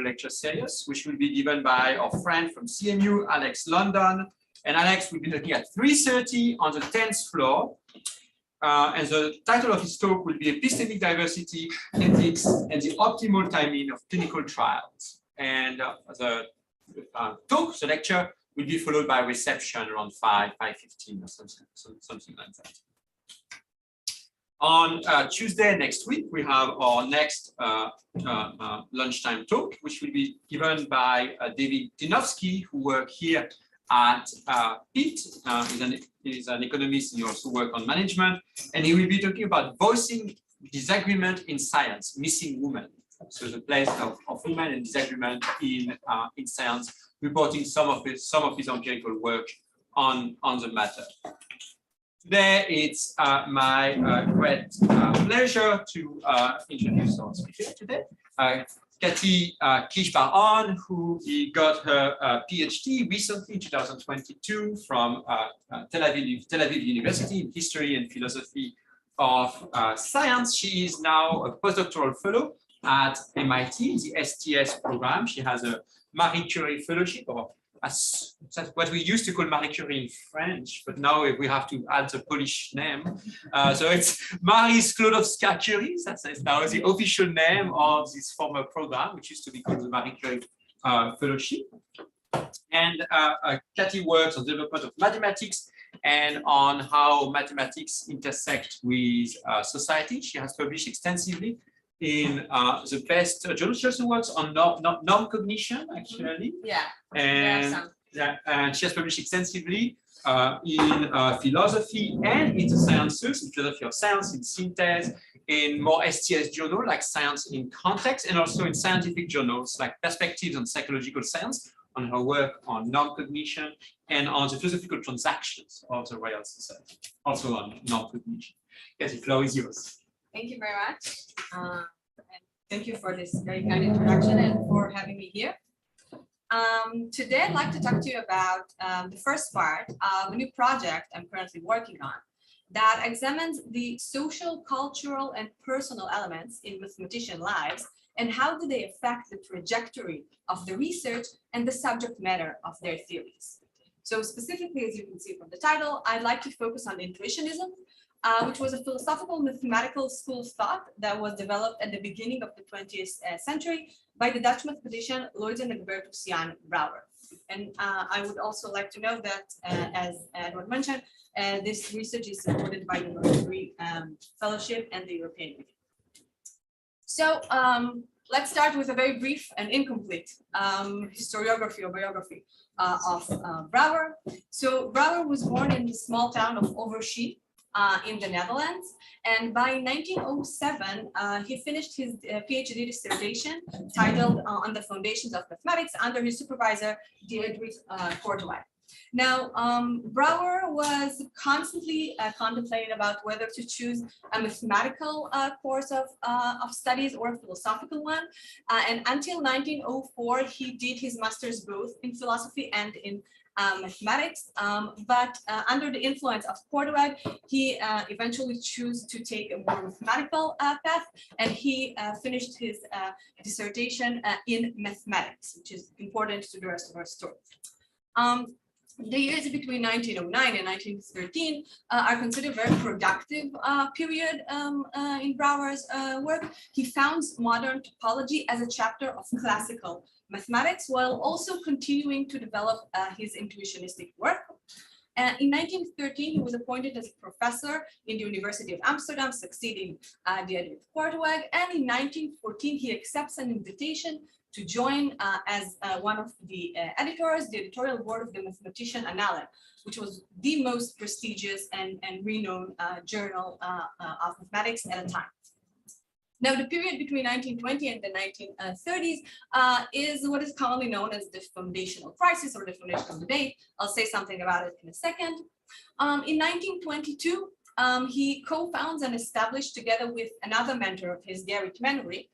International Lecture Series, which will be given by our friend from CMU, Alex London. And Alex will be talking at 3:30 on the 10th floor. And the title of his talk will be Epistemic Diversity, Ethics, and the Optimal Timing of Clinical Trials. And the lecture will be followed by a reception around 5:15 or something like that. On Tuesday next week, we have our next lunchtime talk, which will be given by David Dinovsky, who works here at Pitt. He's an economist and he also works on management. And he will be talking about voicing disagreement in science, missing women. So the place of women and disagreement in science, reporting some of his empirical work on the matter. Today, it's my great pleasure to introduce our speaker today, Kati Kish, who got her PhD recently in 2022 from Tel Aviv University in History and Philosophy of Science. She is now a postdoctoral fellow at MIT, the STS program. She has a Marie Curie fellowship, or that's what we used to call Marie Curie in French, but now we have to add the Polish name. So it's Marie Sklodowska-Curie. That's now the official name of this former program, which used to be called the Marie Curie Fellowship. And Kati works on the development of mathematics and on how mathematics intersect with society. She has published extensively in the best journals. She also works on norm cognition, actually. Yeah. And she has published extensively in philosophy and in the sciences, in philosophy of science, in synthèse, in more STS journals like Science in Context, and also in scientific journals like Perspectives on Psychological Science, on her work on norm cognition and on the philosophical transactions of the Royal Society, also on norm cognition. Yes, the floor is yours. Thank you very much. And thank you for this very kind introduction and for having me here. Today, I'd like to talk to you about the first part of a new project I'm currently working on that examines the social, cultural, and personal elements in mathematician lives and how do they affect the trajectory of the research and the subject matter of their theories. So specifically, as you can see from the title, I'd like to focus on Intuitionism, which was a philosophical mathematical school of thought that was developed at the beginning of the 20th century by the Dutch mathematician Lloyd and Egbertus Jan Brouwer. And I would also like to note that, as Edward mentioned, this research is supported by the Military Fellowship and the European Union. So let's start with a very brief and incomplete historiography or biography of Brouwer. So Brouwer was born in the small town of Overschie, in the Netherlands, and by 1907 he finished his PhD dissertation titled On the Foundations of Mathematics under his supervisor Dietrich Korteweg. Now, Brouwer was constantly contemplating about whether to choose a mathematical course of studies or a philosophical one, and until 1904 he did his master's both in philosophy and in mathematics, but under the influence of Korteweg, he eventually chose to take a more mathematical path, and he finished his dissertation in mathematics, which is important to the rest of our story. The years between 1909 and 1913 are considered a very productive period in Brouwer's work. He founds modern topology as a chapter of classical mathematics, while also continuing to develop his intuitionistic work. In 1913, he was appointed as a professor in the University of Amsterdam, succeeding Dietrich Korteweg, and in 1914, he accepts an invitation to join as one of the editors, the editorial board of the Mathematician Annalen, which was the most prestigious and renowned journal of mathematics at the time. Now, the period between 1920 and the 1930s is what is commonly known as the foundational crisis or the foundational debate. I'll say something about it in a second. In 1922, he co-founds and established, together with another mentor of his, Gary Tmenry,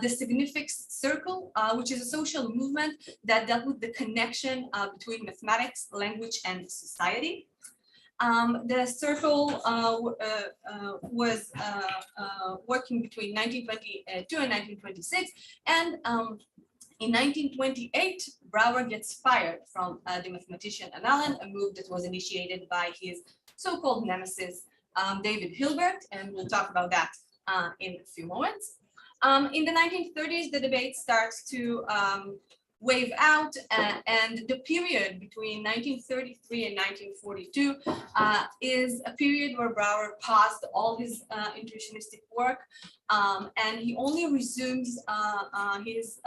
the Significs Circle, which is a social movement that dealt with the connection between mathematics, language, and society. The circle was working between 1922 and 1926, and In 1928, Brouwer gets fired from the mathematician Annalen, a move that was initiated by his so-called nemesis, David Hilbert, and we'll talk about that in a few moments. In the 1930s, the debate starts to wave out, and the period between 1933 and 1942 is a period where Brouwer paused all his intuitionistic work, and he only resumes his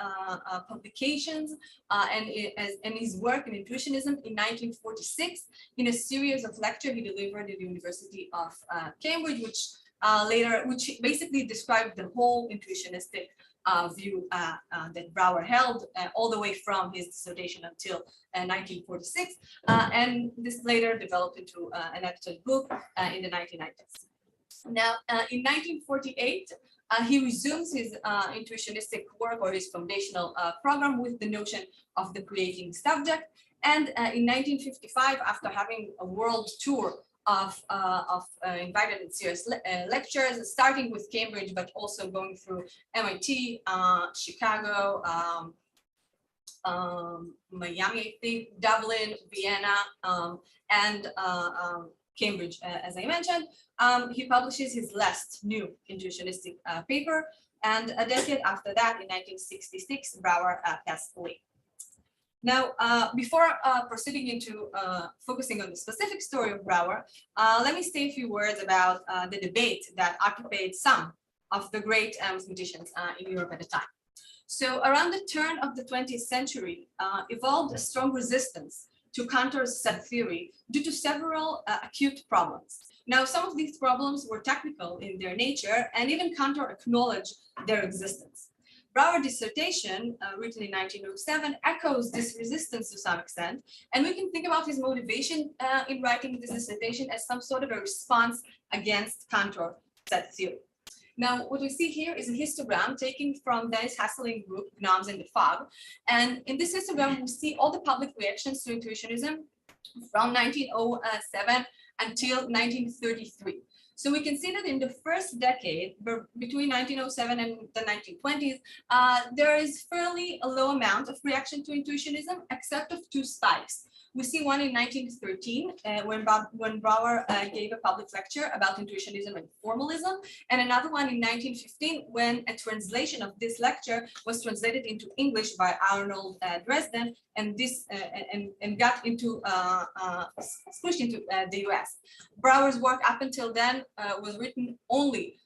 publications and his work in intuitionism in 1946 in a series of lectures he delivered at the University of Cambridge, which basically described the whole intuitionistic view that Brouwer held all the way from his dissertation until 1946, and this later developed into an actual book in the 1990s. Now, in 1948, he resumes his intuitionistic work or his foundational program with the notion of the creating subject, and in 1955, after having a world tour of invited and serious lectures, starting with Cambridge, but also going through MIT, Chicago, Miami, I think, Dublin, Vienna, and Cambridge, as I mentioned. He publishes his last new intuitionistic paper, and a decade after that, in 1966, Brouwer passed away. Now, before proceeding into focusing on the specific story of Brouwer, let me say a few words about the debate that occupied some of the great mathematicians in Europe at the time. So around the turn of the 20th century, evolved a strong resistance to Cantor's set theory due to several acute problems. Now, some of these problems were technical in their nature, and even Cantor acknowledged their existence. Brouwer's dissertation, written in 1907, echoes this resistance to some extent, and we can think about his motivation in writing this dissertation as some sort of a response against Cantor's set theory. Now, what we see here is a histogram taken from Dennis Hesseling's book, Gnomes in the Fog, and in this histogram, we see all the public reactions to intuitionism from 1907 until 1933. So we can see that in the first decade, between 1907 and the 1920s, there is fairly a low amount of reaction to intuitionism, except of two spikes. We see one in 1913, when Brouwer gave a public lecture about intuitionism and formalism, and another one in 1915, when a translation of this lecture was translated into English by Arnold Dresden, and this and got into pushed into the US. Brouwer's work up until then was written only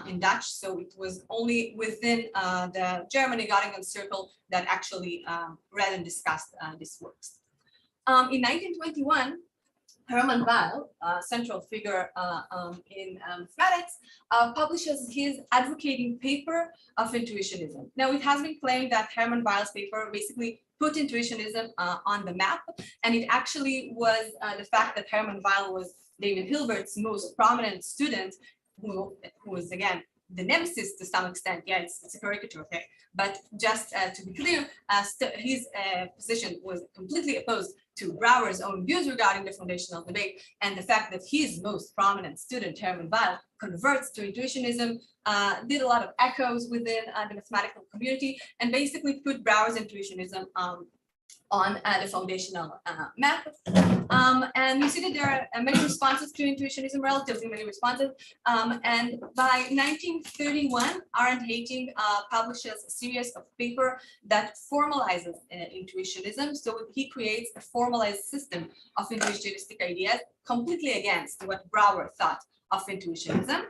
in Dutch, so it was only within the German Göttingen circle that actually read and discussed these works. In 1921, Hermann Weyl, a central figure in mathematics, publishes his advocating paper of intuitionism. Now, it has been claimed that Hermann Weyl's paper basically put intuitionism on the map, and it actually was the fact that Hermann Weyl was David Hilbert's most prominent student, who was, again, the nemesis to some extent. Yeah, it's a caricature, okay? But just to be clear, his position was completely opposed to Brouwer's own views regarding the foundational debate, and the fact that his most prominent student, Hermann Weyl, converts to intuitionism, did a lot of echoes within the mathematical community, and basically put Brouwer's intuitionism on the foundational map. And you see that there are many responses to intuitionism, relatively many responses. And by 1931, Arndt Hating publishes a series of papers that formalizes intuitionism. So he creates a formalized system of intuitionistic ideas, completely against what Brouwer thought of intuitionism.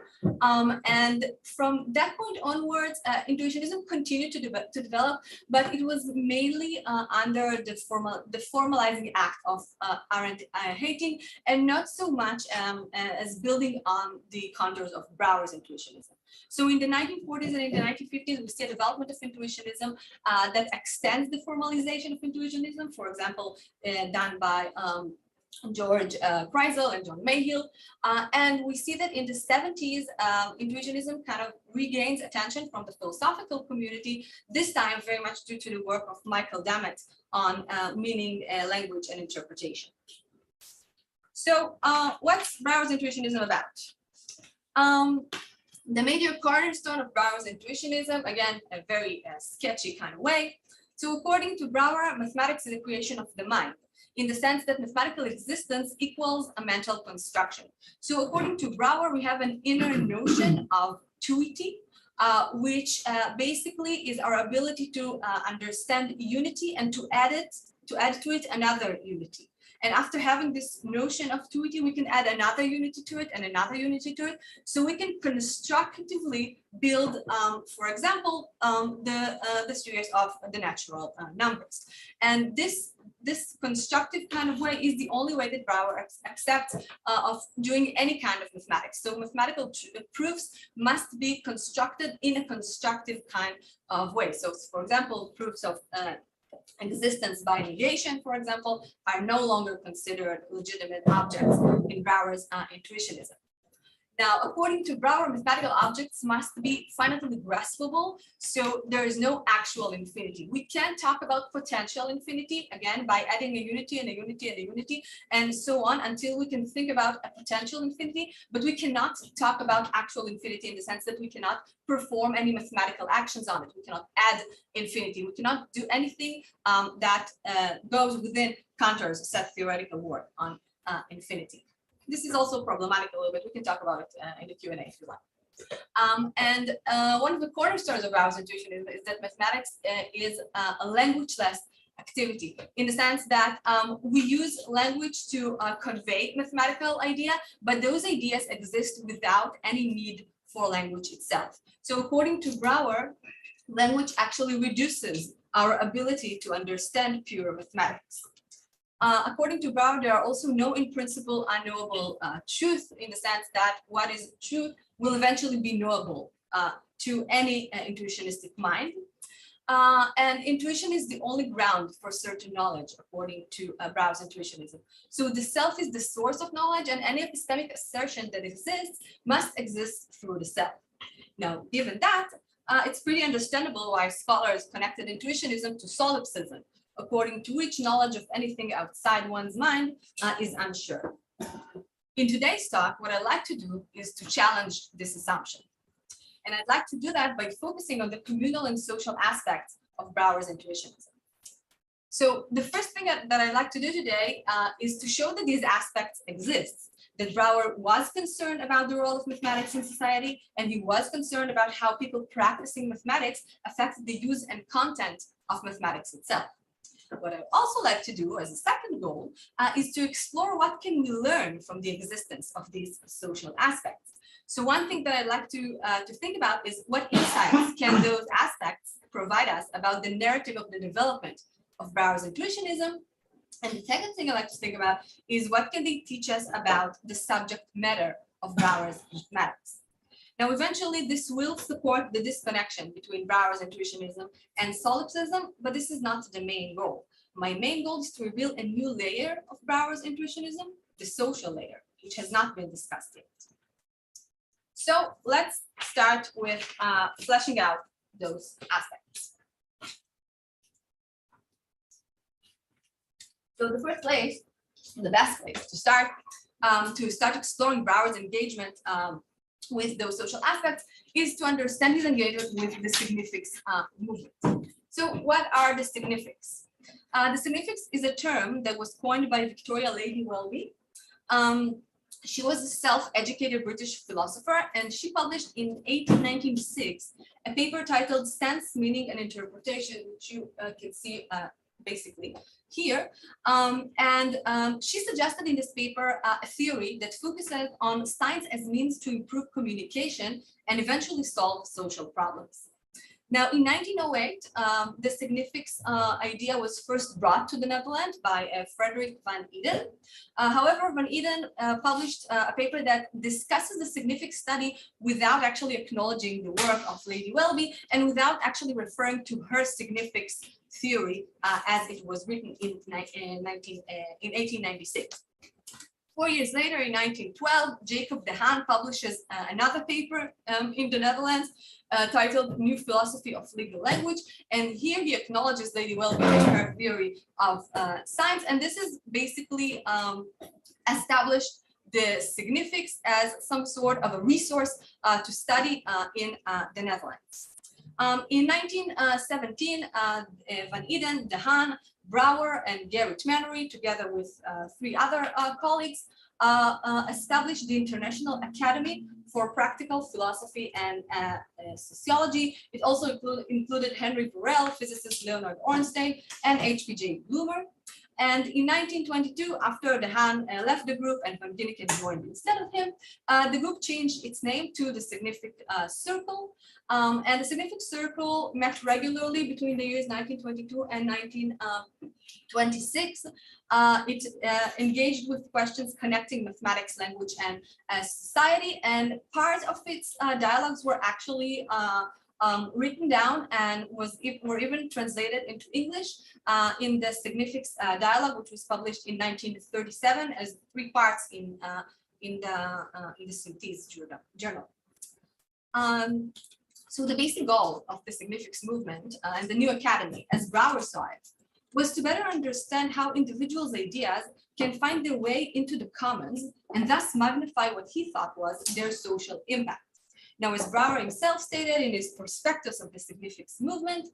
And from that point onwards, intuitionism continued to develop, but it was mainly under the formalizing act of Arndt Hating, and not so much as building on the contours of Brouwer's intuitionism. So in the 1940s and in the 1950s, we see a development of intuitionism that extends the formalization of intuitionism, for example, done by George Kreisel and John Mayhew. And we see that in the 70s, intuitionism kind of regains attention from the philosophical community, this time very much due to the work of Michael Dammit on meaning, language, and interpretation. So what's Brouwer's intuitionism about? The major cornerstone of Brouwer's intuitionism, again, a very sketchy kind of way, So according to Brouwer, mathematics is a creation of the mind, in the sense that mathematical existence equals a mental construction. So according to Brouwer, we have an inner notion of tuity, which basically is our ability to understand unity and to add to it another unity. And after having this notion of tuity, we can add another unity to it and another unity to it. So we can constructively build, for example, the series of the natural numbers. And this constructive kind of way is the only way that Brouwer accepts of doing any kind of mathematics. So mathematical proofs must be constructed in a constructive kind of way. So for example, proofs of existence by negation, for example, are no longer considered legitimate objects in Brouwer's intuitionism. Now, according to Brouwer, mathematical objects must be finitely graspable, so there is no actual infinity. We can talk about potential infinity, again, by adding a unity and a unity and a unity, and so on, until we can think about a potential infinity, but we cannot talk about actual infinity in the sense that we cannot perform any mathematical actions on it. We cannot add infinity. We cannot do anything that goes within Cantor's set theoretical work on infinity. This is also problematic a little bit. We can talk about it in the Q&A if you like. And one of the cornerstones of Brouwer's intuitionism is that mathematics is a languageless activity, in the sense that we use language to convey mathematical idea, but those ideas exist without any need for language itself. So according to Brouwer, language actually reduces our ability to understand pure mathematics. According to Brouwer, there are also no in principle unknowable truth, in the sense that what is truth will eventually be knowable to any intuitionistic mind. And intuition is the only ground for certain knowledge, according to Brouwer's intuitionism. So the self is the source of knowledge, and any epistemic assertion that exists must exist through the self. Now, given that, it's pretty understandable why scholars connected intuitionism to solipsism, according to which knowledge of anything outside one's mind is unsure. In today's talk, what I'd like to do is to challenge this assumption. And I'd like to do that by focusing on the communal and social aspects of Brouwer's intuitionism. So the first thing that I'd like to do today is to show that these aspects exist, that Brouwer was concerned about the role of mathematics in society, and he was concerned about how people practicing mathematics affect the use and content of mathematics itself. What I'd also like to do as a second goal is to explore what can we learn from the existence of these social aspects. So one thing that I'd like to think about is what insights can those aspects provide us about the narrative of the development of Brouwer's intuitionism. And the second thing I'd like to think about is what can they teach us about the subject matter of Brouwer's mathematics. Now, eventually, this will support the disconnection between Brouwer's intuitionism and solipsism, but this is not the main goal. My main goal is to reveal a new layer of Brouwer's intuitionism, the social layer, which has not been discussed yet. So let's start with fleshing out those aspects. So the first place, the best place to start exploring Brouwer's engagement with those social aspects is to understand his engagement with the Significs movement. So what are the Significs? The Significs is a term that was coined by Victoria Lady Welby. She was a self-educated British philosopher, and she published in 1896 a paper titled Sense, Meaning, and Interpretation, which you can see basically here. She suggested in this paper a theory that focuses on science as means to improve communication and eventually solve social problems. Now, in 1908, the Significs idea was first brought to the Netherlands by Frederick van Eden. However, van Eden published a paper that discusses the Signific study without actually acknowledging the work of Lady Welby and without actually referring to her Significs theory as it was written in 1896. 4 years later, in 1912, Jacob de Haan publishes another paper in the Netherlands titled New Philosophy of Legal Language. And here he acknowledges Lady Welby and her theory of science. And this is basically established the Significs as some sort of a resource to study in the Netherlands. In 1917, Van Eden, De Haan, Brouwer, and Gerrit Mannery, together with 3 other colleagues, established the International Academy for Practical Philosophy and Sociology. It also included Henry Burrell, physicist Leonard Ornstein, and H.P.J. Blumer. And in 1922, after De Haan left the group and Van Ginneken joined instead of him, the group changed its name to the Signific Circle. And the Signific Circle met regularly between the years 1922 and 1926. It engaged with questions connecting mathematics, language, and society. And part of its dialogues were actually written down and were even translated into English in the Significs Dialogue, which was published in 1937 as 3 parts in the Synthesis journal. So the basic goal of the Significs movement and the new academy, as Brouwer saw it, was to better understand how individuals' ideas can find their way into the commons and thus magnify what he thought was their social impact. Now, as Brouwer himself stated in his prospectus of the Significs movement,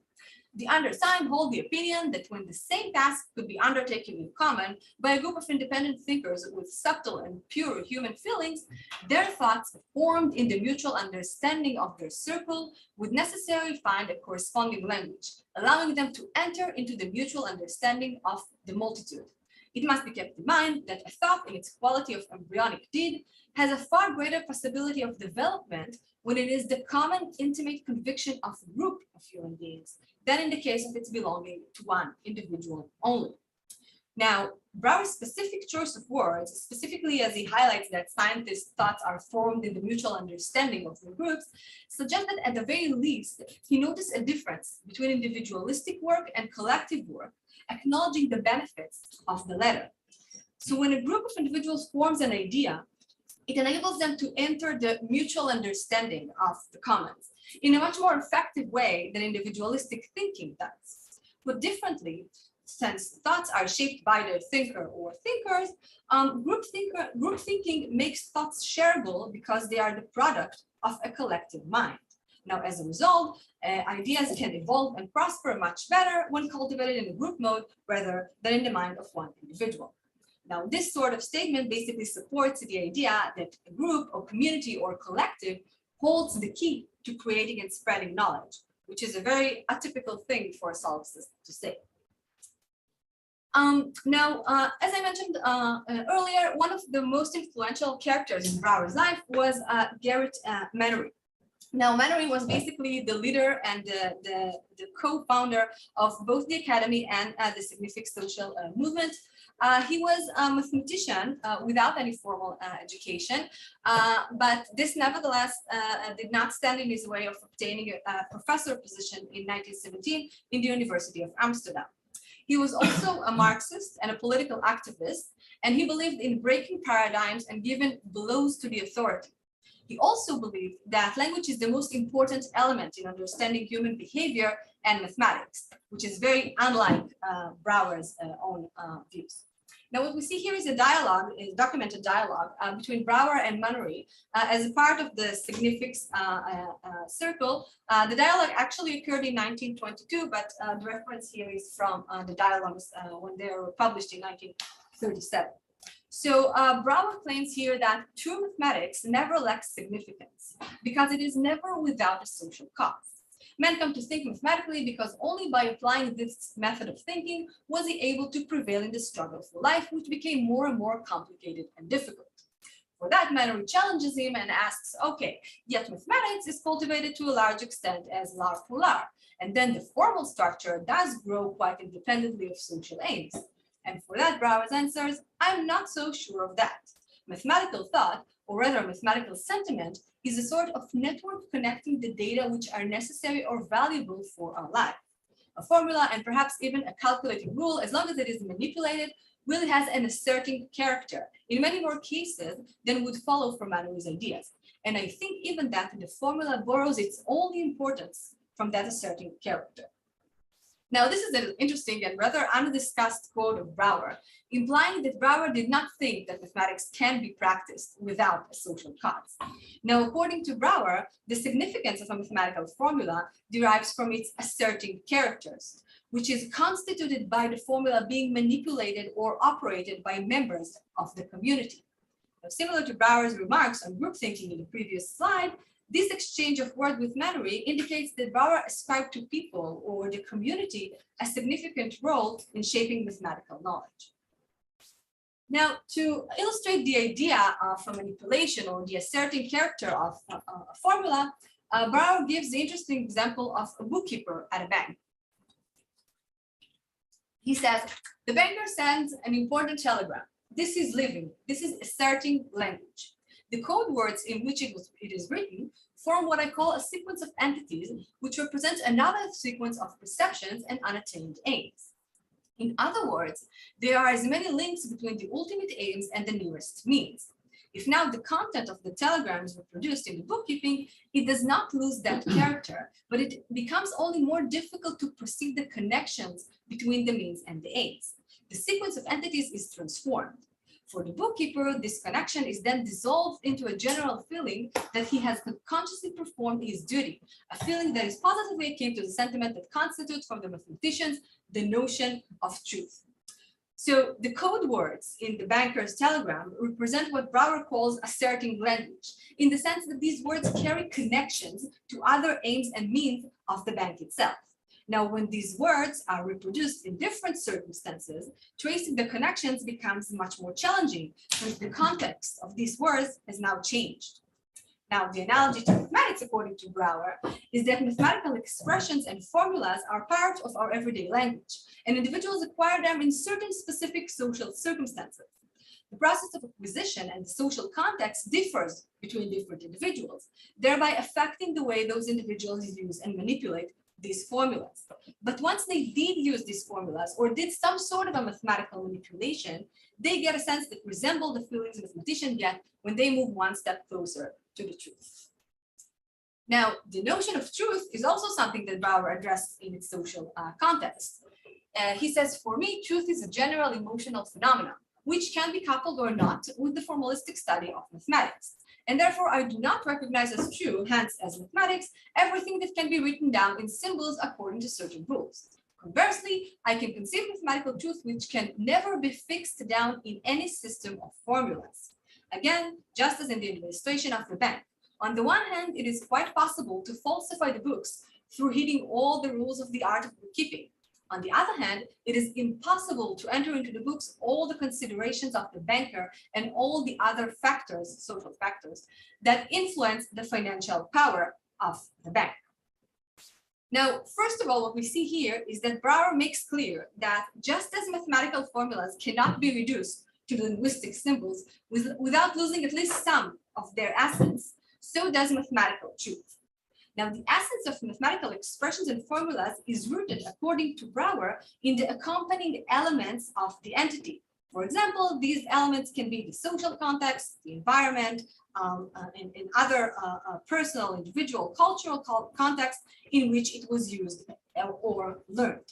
the undersigned hold the opinion that when the same task could be undertaken in common by a group of independent thinkers with subtle and pure human feelings, their thoughts formed in the mutual understanding of their circle would necessarily find a corresponding language, allowing them to enter into the mutual understanding of the multitude. It must be kept in mind that a thought in its quality of embryonic deed has a far greater possibility of development when it is the common intimate conviction of a group of human beings than in the case of its belonging to one individual only. Now, Brouwer's specific choice of words, specifically as he highlights that scientists' thoughts are formed in the mutual understanding of the groups, suggests that at the very least, he noticed a difference between individualistic work and collective work, acknowledging the benefits of the latter. So when a group of individuals forms an idea, it enables them to enter the mutual understanding of the commons in a much more effective way than individualistic thinking does. Put differently, since thoughts are shaped by the thinker or thinkers, group thinking makes thoughts shareable because they are the product of a collective mind. Now, as a result, ideas can evolve and prosper much better when cultivated in a group mode rather than in the mind of one individual. Now, this sort of statement basically supports the idea that a group or community or collective holds the key to creating and spreading knowledge, which is a very atypical thing for a solipsist to say. As I mentioned earlier, one of the most influential characters in Brouwer's life was Gerrit Mannery. Now, Mannery was basically the leader and the co-founder of both the Academy and the Signific social movement. He was a mathematician without any formal education, but this nevertheless did not stand in his way of obtaining a professor position in 1917 in the University of Amsterdam. He was also a Marxist and a political activist, and he believed in breaking paradigms and giving blows to the authority. He also believed that language is the most important element in understanding human behavior and mathematics, which is very unlike Brouwer's own views. Now, what we see here is a dialogue, a documented dialogue between Brouwer and Mannery as a part of the Significs Circle. The dialogue actually occurred in 1922, but the reference here is from the dialogues when they were published in 1937. So Brouwer claims here that true mathematics never lacks significance because it is never without a social cause. Men come to think mathematically because only by applying this method of thinking was he able to prevail in the struggle for life, which became more and more complicated and difficult. For that, Mannery challenges him and asks, okay, yet mathematics is cultivated to a large extent as l'art pour l'art, and then the formal structure does grow quite independently of social aims. And for that, Brouwer's answers, I'm not so sure of that. Mathematical thought, or rather mathematical sentiment, is a sort of network connecting the data which are necessary or valuable for our life. A formula and perhaps even a calculating rule, as long as it is manipulated, really has an asserting character in many more cases than would follow from Mannery's ideas. And I think even that the formula borrows its only importance from that asserting character. Now, this is an interesting and rather undiscussed quote of Brouwer, implying that Brouwer did not think that mathematics can be practiced without a social cause. Now, according to Brouwer, the significance of a mathematical formula derives from its asserting characters, which is constituted by the formula being manipulated or operated by members of the community. Now, similar to Brouwer's remarks on group thinking in the previous slide, this exchange of word with memory indicates that Brouwer ascribed to people or the community a significant role in shaping mathematical knowledge. Now, to illustrate the idea of a manipulation or the asserting character of a formula, Brouwer gives the interesting example of a bookkeeper at a bank. He says, the banker sends an important telegram. This is living. This is asserting language. The code words in which it is written form what I call a sequence of entities, which represents another sequence of perceptions and unattained aims. In other words, there are as many links between the ultimate aims and the nearest means. If now the content of the telegram is reproduced in the bookkeeping, it does not lose that character, but it becomes only more difficult to perceive the connections between the means and the aims. The sequence of entities is transformed. For the bookkeeper, this connection is then dissolved into a general feeling that he has consciously performed his duty, a feeling that is positively akin to the sentiment that constitutes for the mathematicians the notion of truth. So the code words in the banker's telegram represent what Brouwer calls asserting language, in the sense that these words carry connections to other aims and means of the bank itself. Now, when these words are reproduced in different circumstances, tracing the connections becomes much more challenging because the context of these words has now changed. Now, the analogy to mathematics, according to Brouwer, is that mathematical expressions and formulas are part of our everyday language, and individuals acquire them in certain specific social circumstances. The process of acquisition and the social context differs between different individuals, thereby affecting the way those individuals use and manipulate these formulas. But once they did use these formulas or did some sort of a mathematical manipulation, they get a sense that resemble the feelings mathematicians get when they move one step closer to the truth. Now, the notion of truth is also something that Brouwer addressed in its social context. He says, for me, truth is a general emotional phenomenon, which can be coupled or not with the formalistic study of mathematics. And therefore, I do not recognize as true, hence as mathematics, everything that can be written down in symbols according to certain rules. Conversely, I can conceive mathematical truth which can never be fixed down in any system of formulas. Again, just as in the administration of the bank, on the one hand, it is quite possible to falsify the books through hitting all the rules of the art of bookkeeping. On the other hand, it is impossible to enter into the books all the considerations of the banker and all the other factors, social factors, that influence the financial power of the bank. Now, first of all, what we see here is that Brouwer makes clear that just as mathematical formulas cannot be reduced to linguistic symbols without losing at least some of their essence, so does mathematical truth. Now, the essence of mathematical expressions and formulas is rooted, according to Brouwer, in the accompanying elements of the entity. For example, these elements can be the social context, the environment, and other personal, individual, cultural context in which it was used or learned.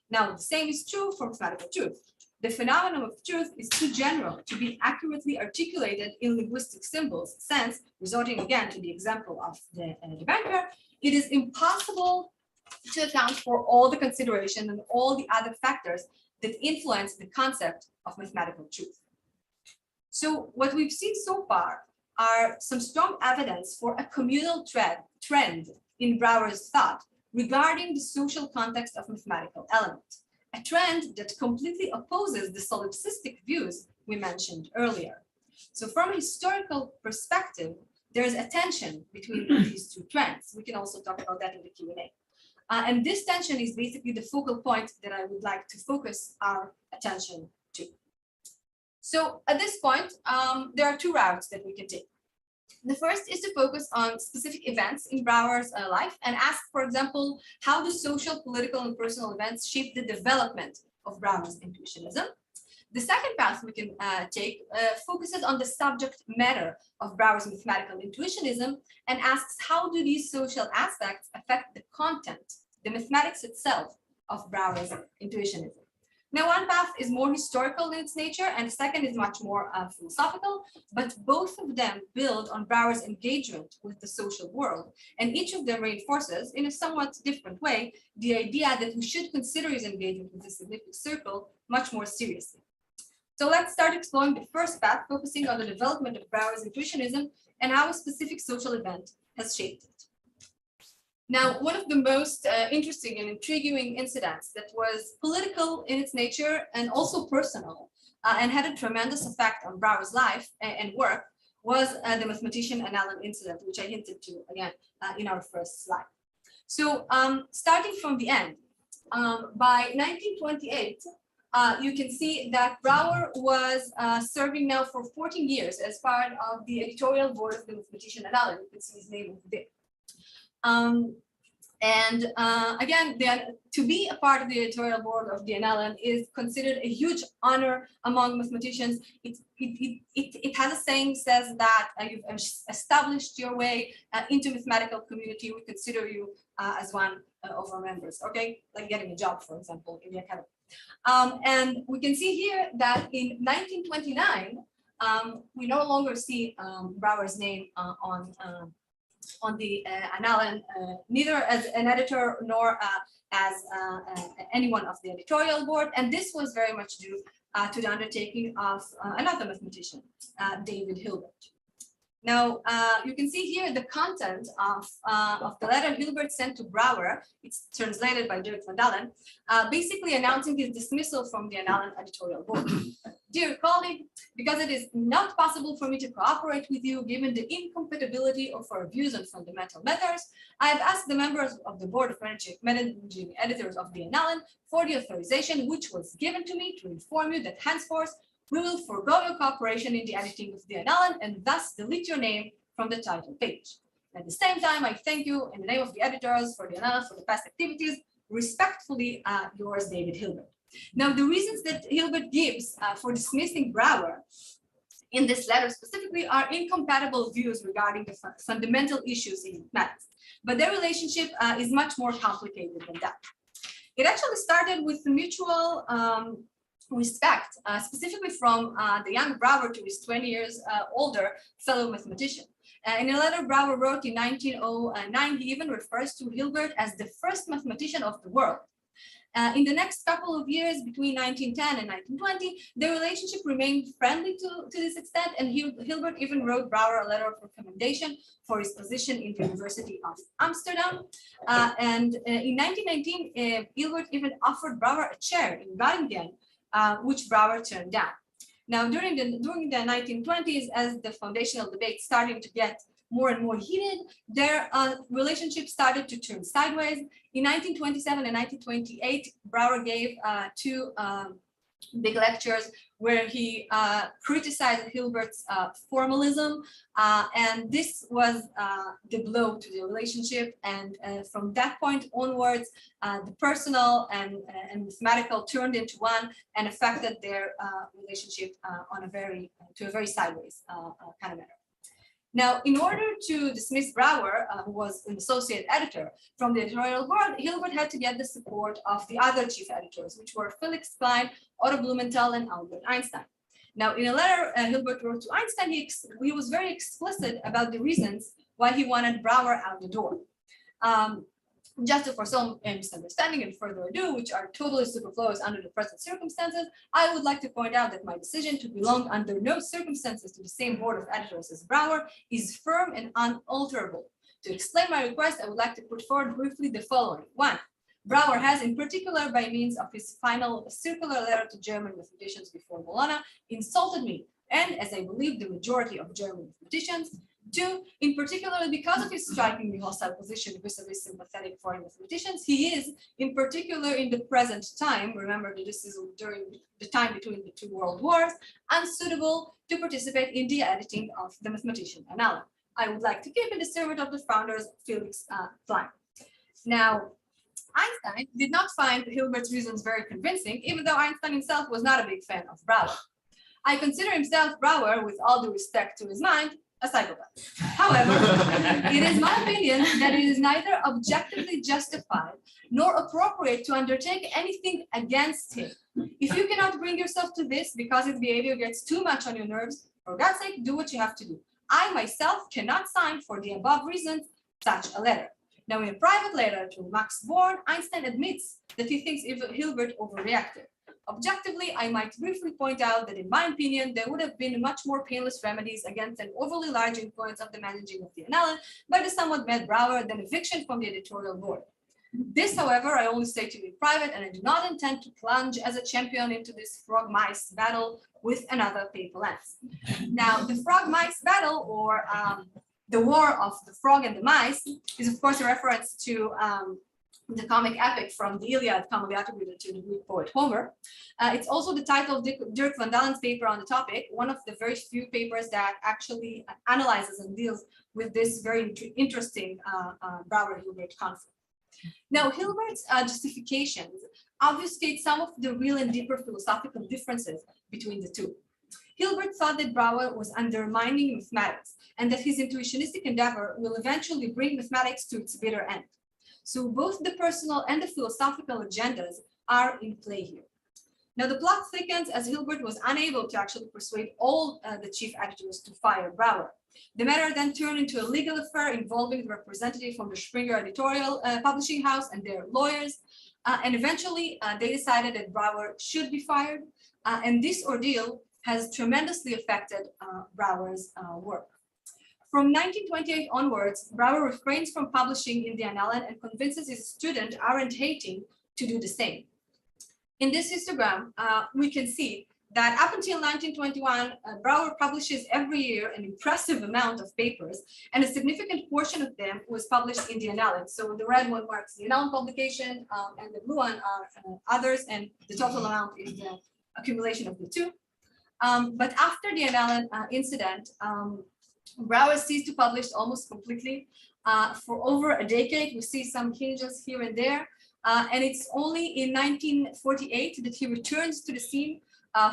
Now, the same is true for mathematical truth. The phenomenon of truth is too general to be accurately articulated in linguistic symbols, since, resorting again to the example of the banker, it is impossible to account for all the consideration and all the other factors that influence the concept of mathematical truth. So what we've seen so far are some strong evidence for a communal trend in Brouwer's thought regarding the social context of mathematical elements. A trend that completely opposes the solipsistic views we mentioned earlier. So from a historical perspective, there is a tension between these two trends. We can also talk about that in the Q&A. And this tension is basically the focal point that I would like to focus our attention to. So at this point, there are two routes that we can take. The first is to focus on specific events in Brouwer's life and ask, for example, how do social, political, and personal events shape the development of Brouwer's intuitionism? The second path we can take focuses on the subject matter of Brouwer's mathematical intuitionism and asks how do these social aspects affect the content, the mathematics itself of Brouwer's Intuitionism. Now, one path is more historical in its nature, and the second is much more philosophical, but both of them build on Brouwer's engagement with the social world, and each of them reinforces, in a somewhat different way, the idea that we should consider his engagement with the Signific Circle much more seriously. So let's start exploring the first path, focusing on the development of Brouwer's Intuitionism and how a specific social event has shaped it. Now, one of the most interesting and intriguing incidents that was political in its nature and also personal and had a tremendous effect on Brouwer's life and work was the mathematician Allen incident, which I hinted to again in our first slide. So starting from the end, by 1928, you can see that Brouwer was serving now for 14 years as part of the editorial board of the mathematician Allen. You can see his name over there. Again, to be a part of the editorial board of the Allen is considered a huge honor among mathematicians. It has a saying, says that you've established your way into mathematical community. We consider you as one of our members, okay? Like getting a job, for example, in the academy. And we can see here that in 1929, we no longer see Brouwer's name on the Allen, neither as an editor nor as anyone of the editorial board. And this was very much due to the undertaking of another mathematician, David Hilbert. Now, you can see here the content of the letter Hilbert sent to Brouwer. It's translated by Dirk van Dalen, basically announcing his dismissal from the Allen editorial board. Dear colleague, because it is not possible for me to cooperate with you given the incompatibility of our views on fundamental matters, I have asked the members of the board of managing editors of the Allen for the authorization which was given to me to inform you that henceforth we will forego your cooperation in the editing of the Allen and thus delete your name from the title page. At the same time, I thank you in the name of the editors for the Allen for the past activities. Respectfully, yours, David Hilbert. Now, the reasons that Hilbert gives for dismissing Brouwer in this letter specifically are incompatible views regarding the fundamental issues in mathematics, but their relationship is much more complicated than that. It actually started with the mutual respect, specifically from the young Brouwer to his 20 years older fellow mathematician. In a letter Brouwer wrote in 1909, he even refers to Hilbert as the first mathematician of the world. In the next couple of years, between 1910 and 1920, their relationship remained friendly to this extent, and Hilbert even wrote Brouwer a letter of recommendation for his position in the University of Amsterdam. In 1919, Hilbert even offered Brouwer a chair in Groningen, which Brouwer turned down. Now, during the 1920s, as the foundational debate started to get more and more heated, their relationship started to turn sideways. In 1927 and 1928, Brouwer gave two big lectures where he criticized Hilbert's formalism, and this was the blow to the relationship. And from that point onwards, the personal and mathematical turned into one and affected their relationship on a very sideways kind of manner. Now, in order to dismiss Brouwer, who was an associate editor from the editorial board, Hilbert had to get the support of the other chief editors, which were Felix Klein, Otto Blumenthal, and Albert Einstein. Now, in a letter Hilbert wrote to Einstein, he was very explicit about the reasons why he wanted Brouwer out the door. Just for some misunderstanding and further ado, which are totally superfluous under the present circumstances, I would like to point out that my decision to belong under no circumstances to the same board of editors as Brouwer is firm and unalterable. To explain my request, I would like to put forward briefly the following. 1. Brouwer has, in particular, by means of his final circular letter to German mathematicians before Bologna, insulted me, and as I believe the majority of German mathematicians. 2, in particular, because of his strikingly hostile position vis-a-vis sympathetic foreign mathematicians, he is, in particular in the present time, remember that this is during the time between the two world wars, unsuitable to participate in the editing of the mathematician Allen. I would like to keep in the servant of the founders, Felix Klein. Now, Einstein did not find Hilbert's reasons very convincing, even though Einstein himself was not a big fan of Brouwer. I consider himself, Brouwer, with all due respect to his mind, a psychopath. However, it is my opinion that it is neither objectively justified nor appropriate to undertake anything against him. If you cannot bring yourself to this because his behavior gets too much on your nerves, for God's sake, do what you have to do. I myself cannot sign for the above reasons such a letter. Now, in a private letter to Max Born, Einstein admits that he thinks Hilbert overreacted. Objectively, I might briefly point out that in my opinion, there would have been much more painless remedies against an overly large influence of the managing of the annalen by the somewhat mad Brouwer than eviction from the editorial board. This, however, I only say to you in private, and I do not intend to plunge as a champion into this frog-mice battle with another paper lens. Now, the frog-mice battle, or the war of the frog and the mice, is of course a reference to the comic epic from the Iliad, commonly attributed to the Greek poet Homer. It's also the title of Dirk van Dalen's paper on the topic, one of the very few papers that actually analyzes and deals with this very interesting Brouwer-Hilbert conflict. Now, Hilbert's justifications obfuscate some of the real and deeper philosophical differences between the two. Hilbert thought that Brouwer was undermining mathematics and that his intuitionistic endeavor will eventually bring mathematics to its bitter end. So both the personal and the philosophical agendas are in play here. Now, the plot thickens as Hilbert was unable to actually persuade all the chief editors to fire Brouwer. The matter then turned into a legal affair involving the representative from the Springer editorial publishing house and their lawyers. And eventually, they decided that Brouwer should be fired. And this ordeal has tremendously affected Brouwer's work. From 1928 onwards, Brouwer refrains from publishing in the annalen and convinces his student, Arendt Hating, to do the same. In this histogram, we can see that up until 1921, Brouwer publishes every year an impressive amount of papers, and a significant portion of them was published in the annalen. So the red one marks the annalen publication, and the blue one are others, and the total amount is the accumulation of the two. But after the annalen incident, Brouwer ceased to publish almost completely. For over a decade, we see some hinges here and there, and it's only in 1948 that he returns to the scene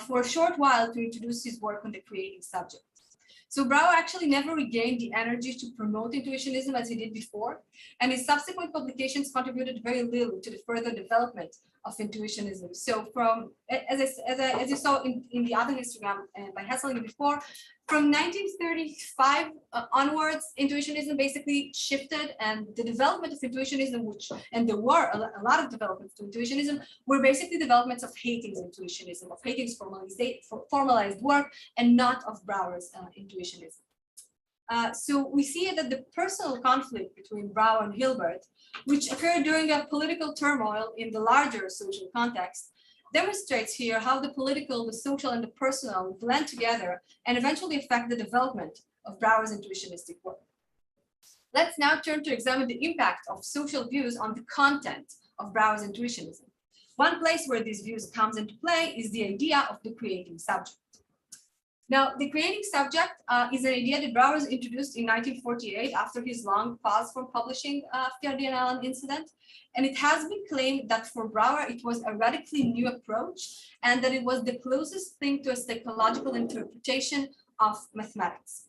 for a short while to introduce his work on the creating subject. So Brouwer actually never regained the energy to promote intuitionism as he did before, and his subsequent publications contributed very little to the further development of intuitionism. So from, as you saw in the other histogram by Hesseling before, from 1935 onwards, intuitionism basically shifted, and the development of intuitionism, and there were a lot of developments to intuitionism, were basically developments of Hating's intuitionism, of Hating's formalized work, and not of Brouwer's intuitionism. So we see that the personal conflict between Brouwer and Hilbert, which occurred during a political turmoil in the larger social context, demonstrates here how the political, the social, and the personal blend together and eventually affect the development of Brouwer's intuitionistic work. Let's now turn to examine the impact of social views on the content of Brouwer's intuitionism. One place where these views comes into play is the idea of the creating subject. Now, the creating subject is an idea that Brouwer introduced in 1948 after his long pause from publishing after the annalen incident. And it has been claimed that for Brouwer, it was a radically new approach and that it was the closest thing to a psychological interpretation of mathematics.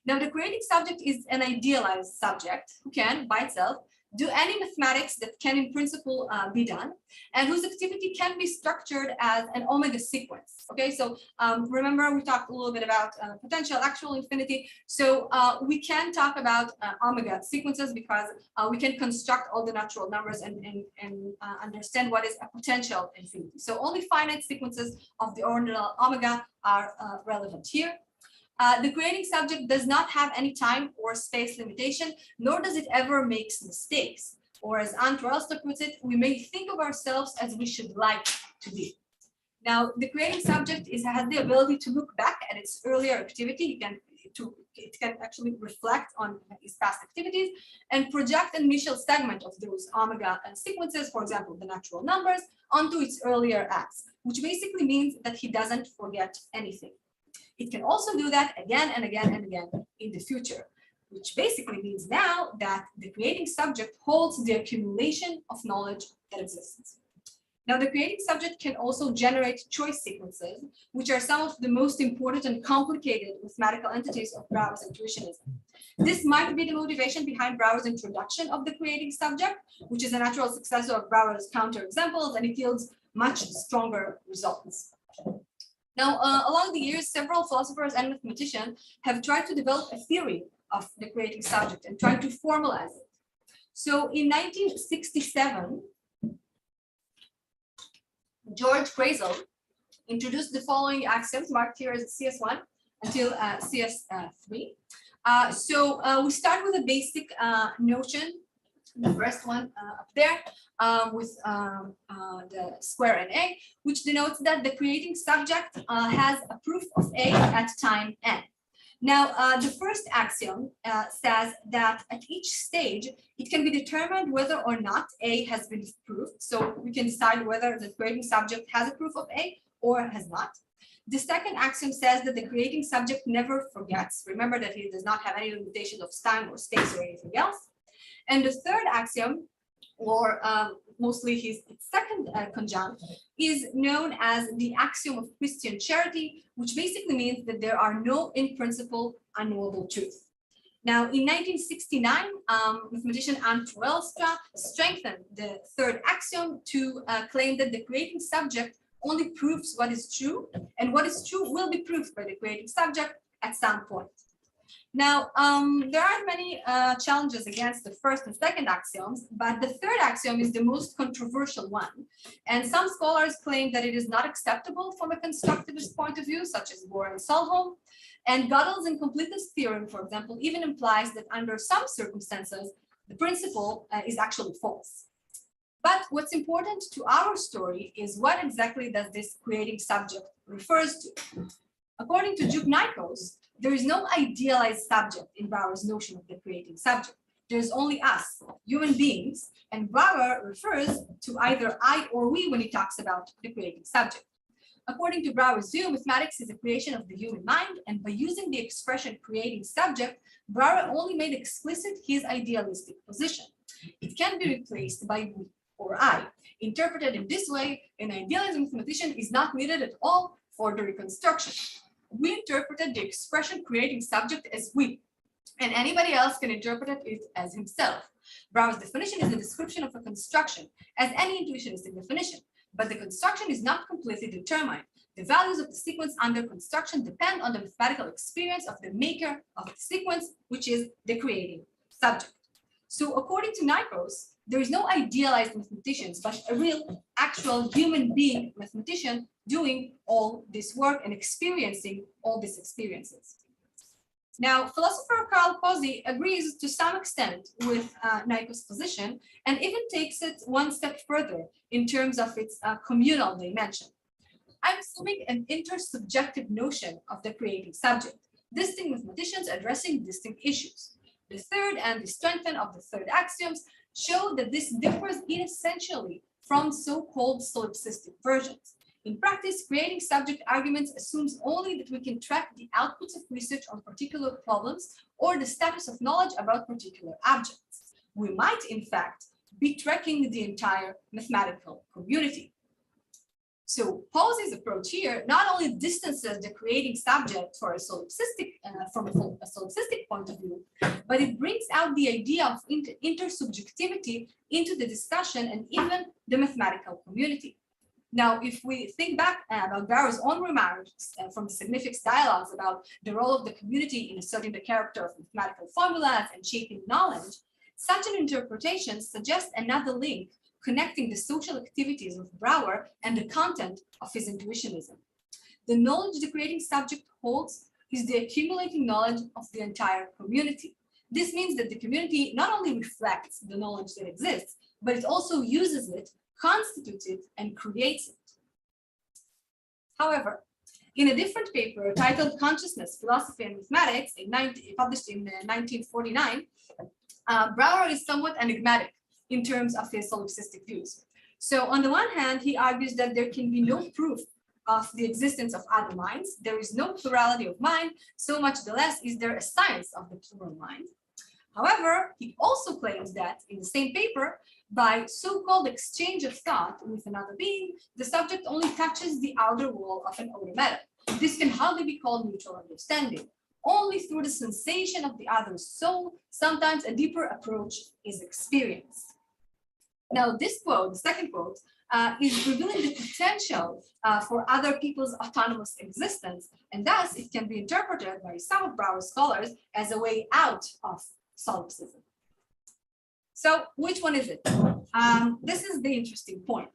Now, the creating subject is an idealized subject who can, by itself, do any mathematics that can in principle be done, and whose activity can be structured as an omega sequence. Okay, so remember we talked a little bit about potential, actual, infinity. So we can talk about omega sequences because we can construct all the natural numbers and understand what is a potential infinity. So only finite sequences of the ordinal omega are relevant here. The creating subject does not have any time or space limitation, nor does it ever make mistakes. Or as Antra puts it, we may think of ourselves as we should like to be. Now, the creating subject has the ability to look back at its earlier activity. It can actually reflect on its past activities and project an initial segment of those omega sequences, for example, the natural numbers, onto its earlier acts, which basically means that he doesn't forget anything. It can also do that again and again and again in the future, which basically means now that the creating subject holds the accumulation of knowledge that exists. Now, the creating subject can also generate choice sequences, which are some of the most important and complicated mathematical entities of Brouwer's intuitionism. This might be the motivation behind Brouwer's introduction of the creating subject, which is a natural successor of Brouwer's counterexamples, and it yields much stronger results. Now, along the years, several philosophers and mathematicians have tried to develop a theory of the creating subject and tried to formalize it. So in 1967, George Crazel introduced the following axioms marked here as CS1 until CS3. We start with a basic notion, the first one up there, with the square NA, which denotes that the creating subject has a proof of A at time n. Now, the first axiom says that at each stage, it can be determined whether or not A has been proved. So we can decide whether the creating subject has a proof of A or has not. The second axiom says that the creating subject never forgets. Remember that he does not have any limitations of time or space or anything else. And the third axiom, or mostly his second conjunct, is known as the axiom of Christian charity, which basically means that there are no in principle unknowable truths. Now, in 1969, mathematician Ant Welstra strengthened the third axiom to claim that the creating subject only proves what is true, and what is true will be proved by the creating subject at some point. Now, there are many challenges against the first and second axioms, but the third axiom is the most controversial one. And some scholars claim that it is not acceptable from a constructivist point of view, such as Brouwer and Solholm. And Gödel's incompleteness theorem, for example, even implies that under some circumstances, the principle is actually false. But what's important to our story is what exactly does this creating subject refers to. According to Nikos, there is no idealized subject in Brouwer's notion of the creating subject. There's only us, human beings, and Brouwer refers to either I or we when he talks about the creating subject. According to Brouwer's view, mathematics is a creation of the human mind, and by using the expression creating subject, Brouwer only made explicit his idealistic position. It can be replaced by we or I. Interpreted in this way, an idealist mathematician is not needed at all for the reconstruction. We interpreted the expression creating subject as we, and anybody else can interpret it as himself. Brouwer's definition is a description of a construction, as any intuitionistic definition, but the construction is not completely determined. The values of the sequence under construction depend on the mathematical experience of the maker of the sequence, which is the creating subject. So according to Nikos, there is no idealized mathematicians, but a real, actual human being mathematician doing all this work and experiencing all these experiences. Now, philosopher Karl Pozzi agrees to some extent with Nikos' position and even takes it one step further in terms of its communal dimension. I'm assuming an inter-subjective notion of the creating subject, distinct mathematicians addressing distinct issues. The third and the strengthening of the third axioms show that this differs essentially from so-called solipsistic versions. In practice, creating subject arguments assumes only that we can track the outputs of research on particular problems or the status of knowledge about particular objects. We might, in fact, be tracking the entire mathematical community. So Pozzi's approach here not only distances the creating subject for a solipsistic, from a solipsistic point of view, but it brings out the idea of intersubjectivity into the discussion and even the mathematical community. Now, if we think back about Brouwer's own remarks from the Significs Dialogues about the role of the community in asserting the character of mathematical formulas and shaping knowledge, such an interpretation suggests another link connecting the social activities of Brouwer and the content of his intuitionism. The knowledge the creating subject holds is the accumulating knowledge of the entire community. This means that the community not only reflects the knowledge that exists, but it also uses it, constitutes it, and creates it. However, in a different paper titled Consciousness, Philosophy and Mathematics, published in 1949, Brouwer is somewhat enigmatic in terms of his solipsistic views. So on the one hand, he argues that there can be no proof of the existence of other minds. There is no plurality of mind, so much the less is there a science of the plural mind. However, he also claims that in the same paper, by so-called exchange of thought with another being, the subject only touches the outer wall of an automata. This can hardly be called mutual understanding. Only through the sensation of the other's soul, sometimes a deeper approach is experienced. Now, this quote, the second quote, is revealing the potential for other people's autonomous existence, and thus it can be interpreted by some of Brouwer's scholars as a way out of solipsism. So which one is it? This is the interesting point.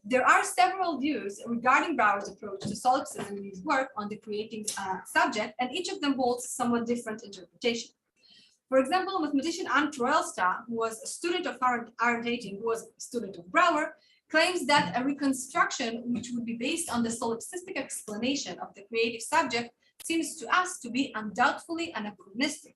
There are several views regarding Brouwer's approach to solipsism in his work on the creating subject, and each of them holds somewhat different interpretation. For example, mathematician Anne Troelstra, who was a student of Arend Hating, who was a student of Brouwer, claims that a reconstruction which would be based on the solipsistic explanation of the creative subject seems to us to be undoubtedly anachronistic.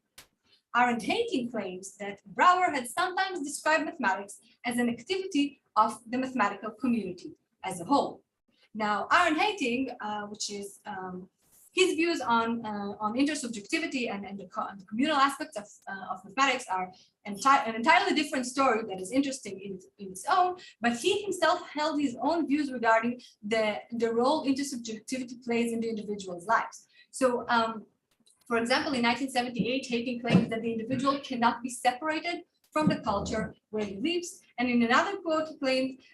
Arend Hating claims that Brouwer had sometimes described mathematics as an activity of the mathematical community as a whole. Now, Arend Hating, which is his views on intersubjectivity and the communal aspects of mathematics are an entirely different story that is interesting in its own, but he himself held his own views regarding the role intersubjectivity plays in the individual's lives. So, for example, in 1978, Hating claims that the individual cannot be separated from the culture where he lives. And in another quote,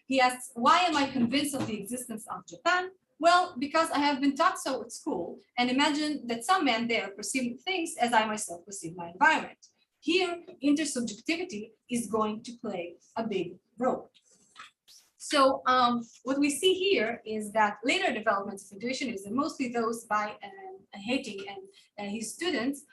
he asks, "Why am I convinced of the existence of Japan? Well, because I have been taught so at school and imagine that some men there perceive things as I myself perceive my environment." Here, intersubjectivity is going to play a big role. So what we see here is that later developments of intuitionism, mostly those by Hating and his students,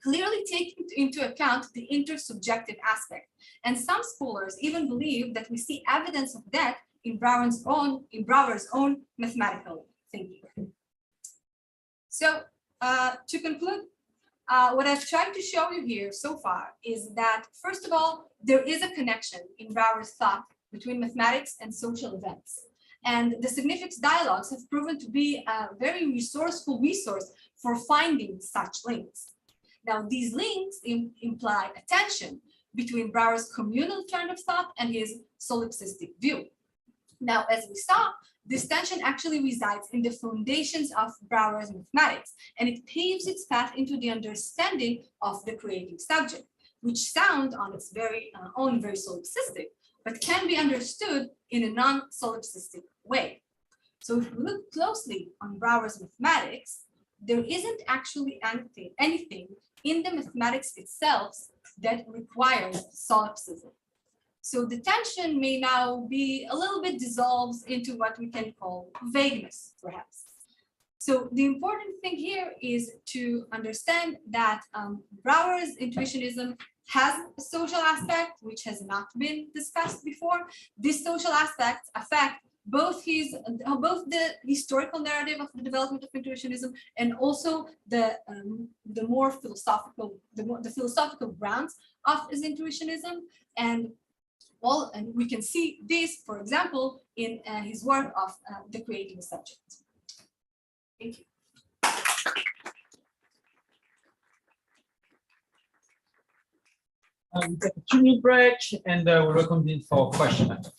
clearly take into account the intersubjective aspect. And some scholars even believe that we see evidence of that in Brouwer's own mathematical thinking. So to conclude, what I've tried to show you here so far is that, first of all, there is a connection in Brouwer's thought between mathematics and social events. And the Significs Dialogues have proven to be a very resourceful resource for finding such links. Now, these links imply a tension between Brouwer's communal trend of thought and his solipsistic view. Now, as we saw, this tension actually resides in the foundations of Brouwer's mathematics, and it paves its path into the understanding of the creating subject, which sound on its very own very solipsistic, but can be understood in a non-solipsistic way. So if we look closely on Brouwer's mathematics, there isn't actually anything in the mathematics itself that requires solipsism. So the tension may now be a little bit dissolved into what we can call vagueness, perhaps. So the important thing here is to understand that Brouwer's intuitionism has a social aspect which has not been discussed before. These social aspects affect both the historical narrative of the development of intuitionism and also the more philosophical, the philosophical grounds of his intuitionism. And we can see this, for example, in his work of the creating subject. Thank you. We take a 2-minute break and we'll reconvene for questions.